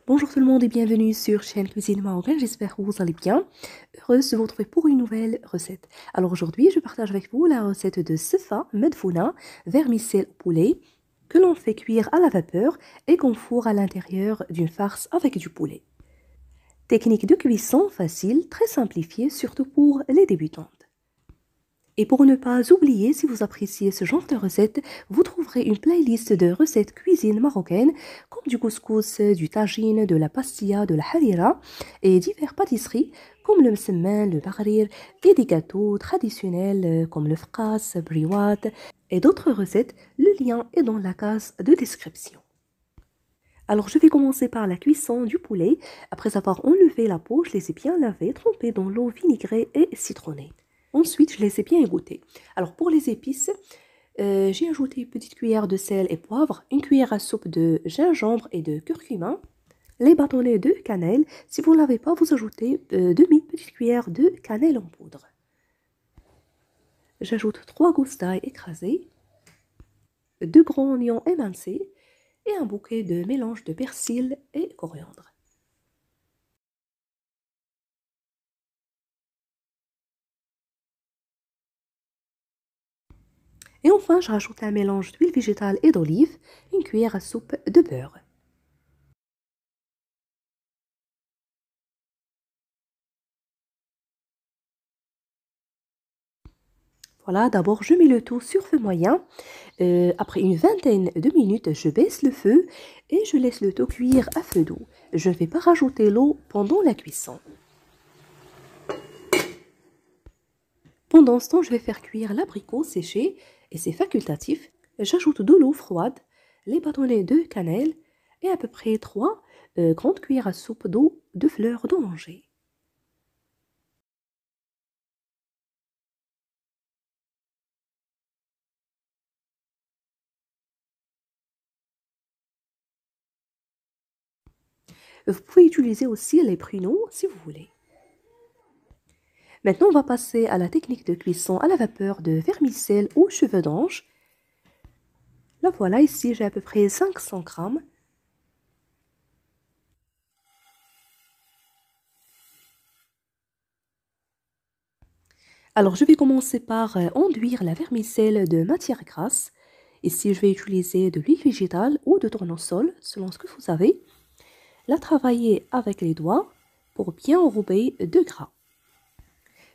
Bonjour tout le monde et bienvenue sur chaîne Cuisine Marocaine, j'espère que vous allez bien. Heureuse de vous retrouver pour une nouvelle recette. Alors aujourd'hui, je partage avec vous la recette de sefa medfouna, vermicelle au poulet, que l'on fait cuire à la vapeur et qu'on fourre à l'intérieur d'une farce avec du poulet. Technique de cuisson facile, très simplifiée, surtout pour les débutantes. Et pour ne pas oublier, si vous appréciez ce genre de recettes, vous trouverez une playlist de recettes cuisine marocaine, comme du couscous, du tagine, de la pastilla, de la harira, et diverses pâtisseries, comme le msemen, le baghrir, et des gâteaux traditionnels comme le fkas, briouat, et d'autres recettes. Le lien est dans la case de description. Alors je vais commencer par la cuisson du poulet. Après avoir enlevé la peau, je les ai bien lavés, trempés dans l'eau vinaigrée et citronnée. Ensuite, je les ai bien égoutter. Alors pour les épices, j'ai ajouté une petite cuillère de sel et poivre, une cuillère à soupe de gingembre et de curcuma, les bâtonnets de cannelle. Si vous ne l'avez pas, vous ajoutez demi-petite cuillère de cannelle en poudre. J'ajoute 3 gousses d'ail écrasées, 2 grands oignons émincés et un bouquet de mélange de persil et coriandre. Et enfin, je rajoute un mélange d'huile végétale et d'olive, une cuillère à soupe de beurre. Voilà, d'abord je mets le tout sur feu moyen. Après une vingtaine de minutes, je baisse le feu et je laisse le tout cuire à feu doux. Je ne vais pas rajouter l'eau pendant la cuisson. Pendant ce temps, je vais faire cuire l'abricot séché et c'est facultatif. J'ajoute de l'eau froide, les bâtonnets de cannelle et à peu près 3 grandes cuillères à soupe d'eau de fleurs d'oranger. Vous pouvez utiliser aussi les pruneaux si vous voulez. Maintenant, on va passer à la technique de cuisson à la vapeur de vermicelle ou cheveux d'ange. Là voilà, ici j'ai à peu près 500 grammes. Alors je vais commencer par enduire la vermicelle de matière grasse. Ici je vais utiliser de l'huile végétale ou de tournesol selon ce que vous avez. La travailler avec les doigts pour bien enrober de gras.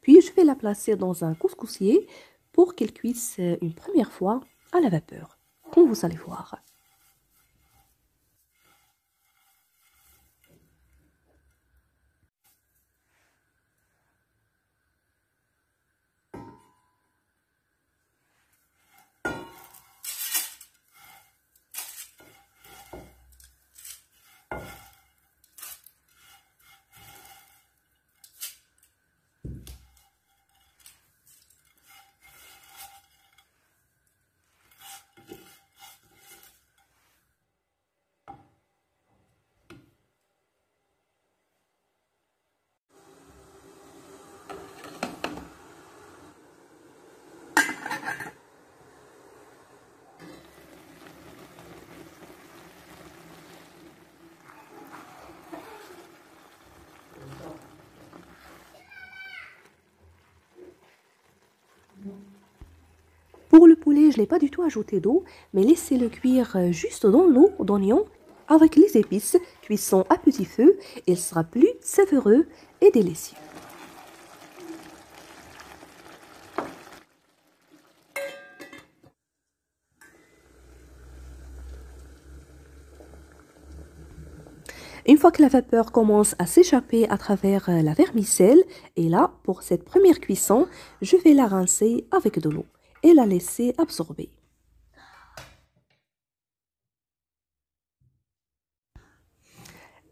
Puis je vais la placer dans un couscoussier pour qu'elle cuise une première fois à la vapeur, comme vous allez voir. Pour le poulet, je ne l'ai pas du tout ajouté d'eau, mais laissez-le cuire juste dans l'eau d'oignon avec les épices, cuisson à petit feu, il sera plus savoureux et délicieux. Une fois que la vapeur commence à s'échapper à travers la vermicelle, et là, pour cette première cuisson, je vais la rincer avec de l'eau et la laisser absorber.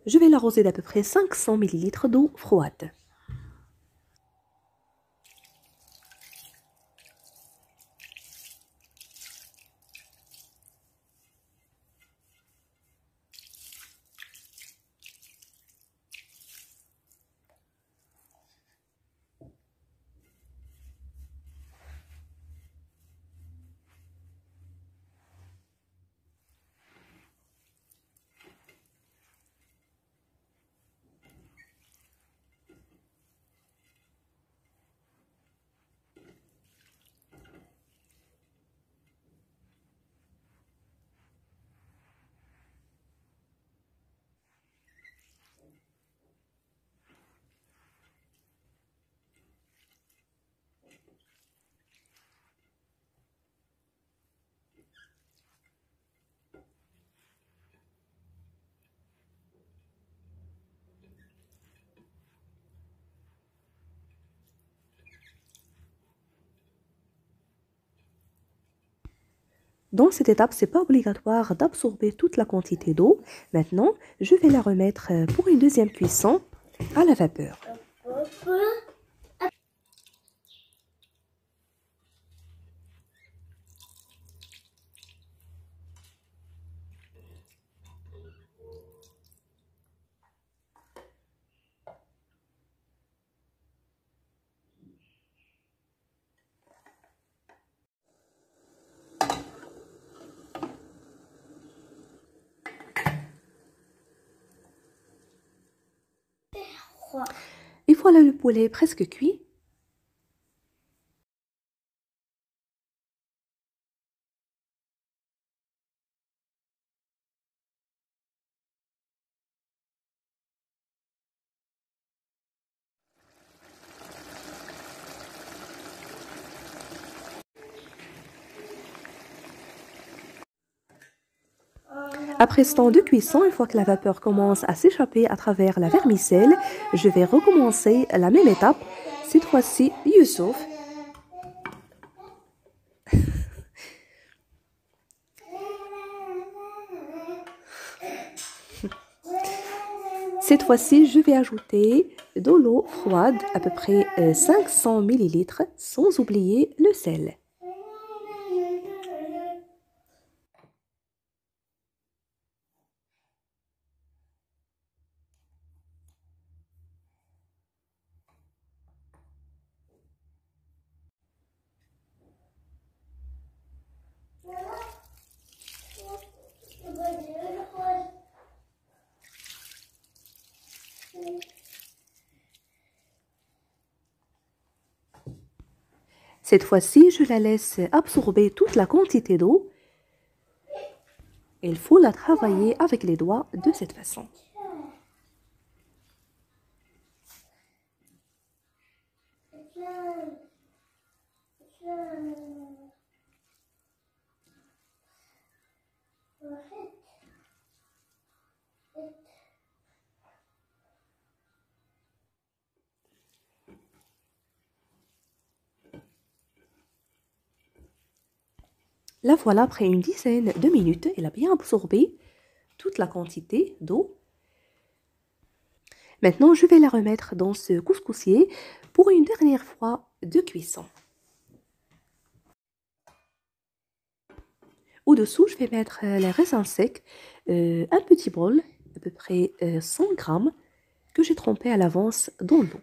Je vais l'arroser d'à peu près 500 ml d'eau froide. Dans cette étape, ce n'est pas obligatoire d'absorber toute la quantité d'eau. Maintenant, je vais la remettre pour une deuxième cuisson à la vapeur. Et voilà le poulet presque cuit. Après ce temps de cuisson, une fois que la vapeur commence à s'échapper à travers la vermicelle, je vais recommencer la même étape. Cette fois-ci, Youssouf. Cette fois-ci, je vais ajouter de l'eau froide, à peu près 500 ml, sans oublier le sel. Cette fois-ci, je la laisse absorber toute la quantité d'eau. Il faut la travailler avec les doigts de cette façon. La voilà après une dizaine de minutes, elle a bien absorbé toute la quantité d'eau. Maintenant, je vais la remettre dans ce couscoussier pour une dernière fois de cuisson. Au-dessous, je vais mettre les raisins secs, un petit bol, à peu près 100 grammes, que j'ai trempé à l'avance dans l'eau.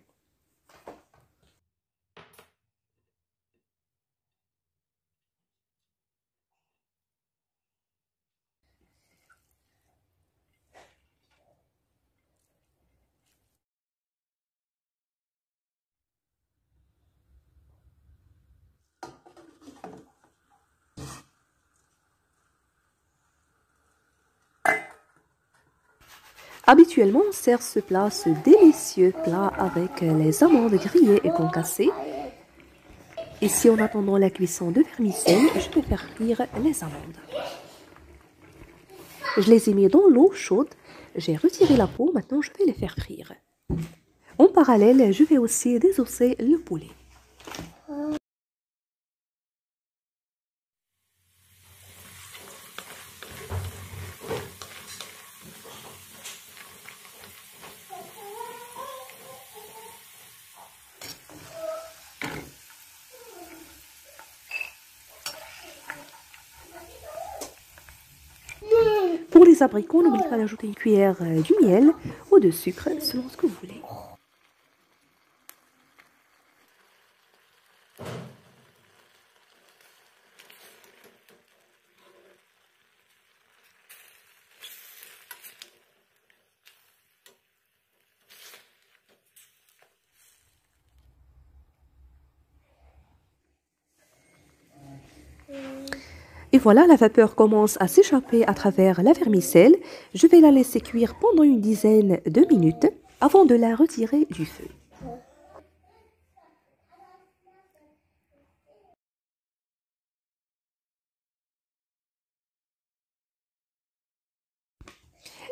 Habituellement, on sert ce plat, ce délicieux plat avec les amandes grillées et concassées. Ici, en attendant la cuisson de vermicelle, je vais faire cuire les amandes. Je les ai mis dans l'eau chaude, j'ai retiré la peau, maintenant je vais les faire frire. En parallèle, je vais aussi désosser le poulet. Pour les abricots, n'oubliez pas d'ajouter une cuillère du miel ou de sucre selon ce que vous voulez. Et voilà, la vapeur commence à s'échapper à travers la vermicelle. Je vais la laisser cuire pendant une dizaine de minutes avant de la retirer du feu.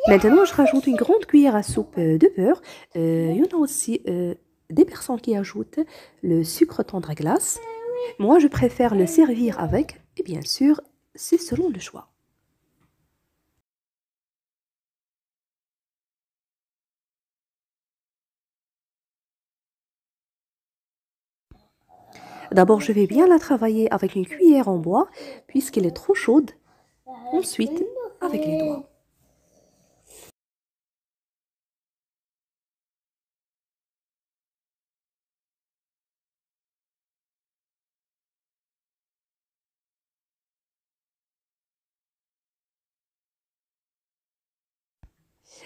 Maintenant, je rajoute une grande cuillère à soupe de beurre. Il y en a aussi des personnes qui ajoutent le sucre tendre à glace. Moi, je préfère le servir avec, et bien sûr, c'est selon le choix. D'abord, je vais bien la travailler avec une cuillère en bois, puisqu'elle est trop chaude. Ensuite, avec les doigts.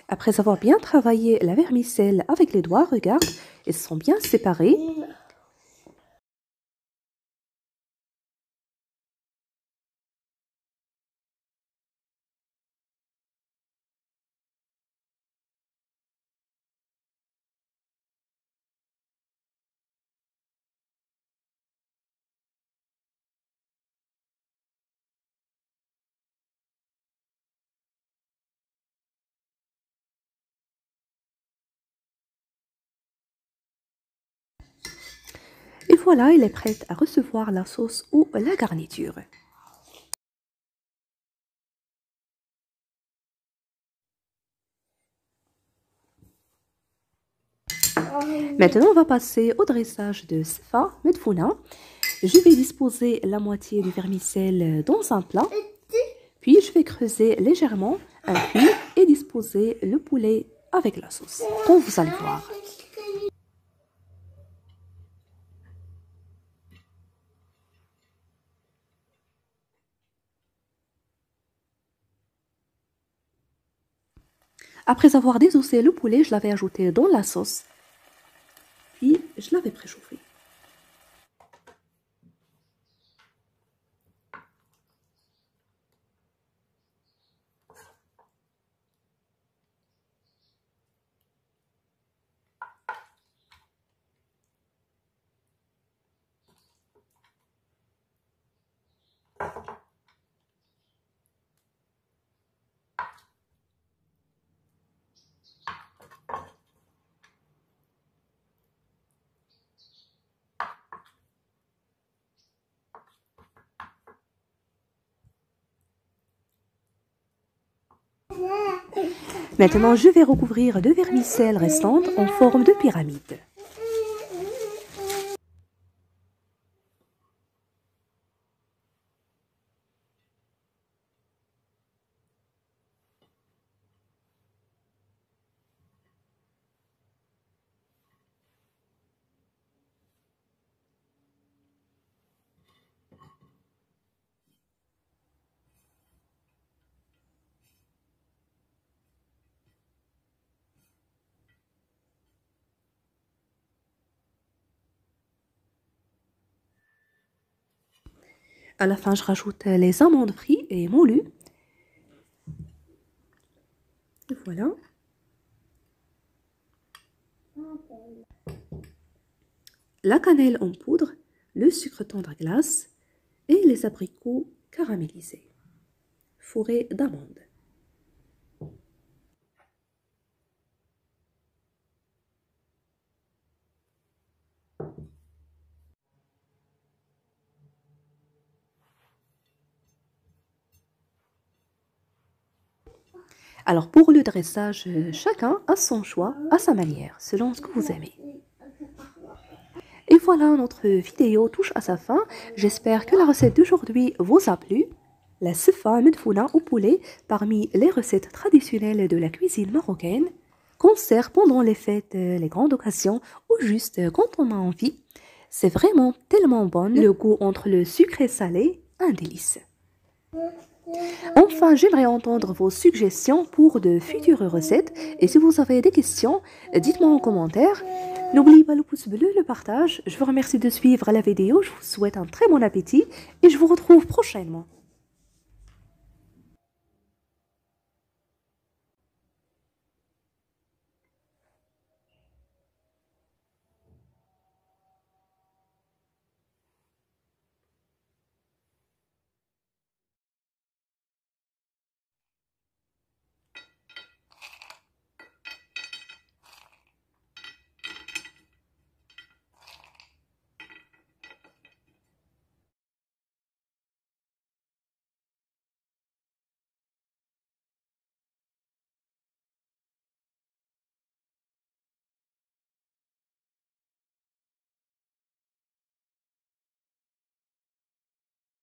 Après avoir bien travaillé la vermicelle avec les doigts, regarde, elles sont bien séparées. Et voilà, elle est prête à recevoir la sauce ou la garniture. Maintenant, on va passer au dressage de Sefa Medfouna. Je vais disposer la moitié du vermicelle dans un plat. Puis, je vais creuser légèrement un puits et disposer le poulet avec la sauce, comme vous allez voir. Après avoir désossé le poulet, je l'avais ajouté dans la sauce. Puis, je l'avais préchauffé. Maintenant, je vais recouvrir de vermicelle restante en forme de pyramide. À la fin, je rajoute les amandes frites et moulues. Et voilà. La cannelle en poudre, le sucre tendre glace et les abricots caramélisés, fourrés d'amandes. Alors pour le dressage, chacun a son choix, à sa manière, selon ce que vous aimez. Et voilà, notre vidéo touche à sa fin. J'espère que la recette d'aujourd'hui vous a plu. La sefa medfouna au poulet, parmi les recettes traditionnelles de la cuisine marocaine, qu'on sert pendant les fêtes, les grandes occasions ou juste quand on a envie. C'est vraiment tellement bon, le goût entre le sucre et salé, un délice. Enfin, j'aimerais entendre vos suggestions pour de futures recettes et si vous avez des questions, dites-moi en commentaire. N'oubliez pas le pouce bleu, le partage. Je vous remercie de suivre la vidéo, je vous souhaite un très bon appétit et je vous retrouve prochainement.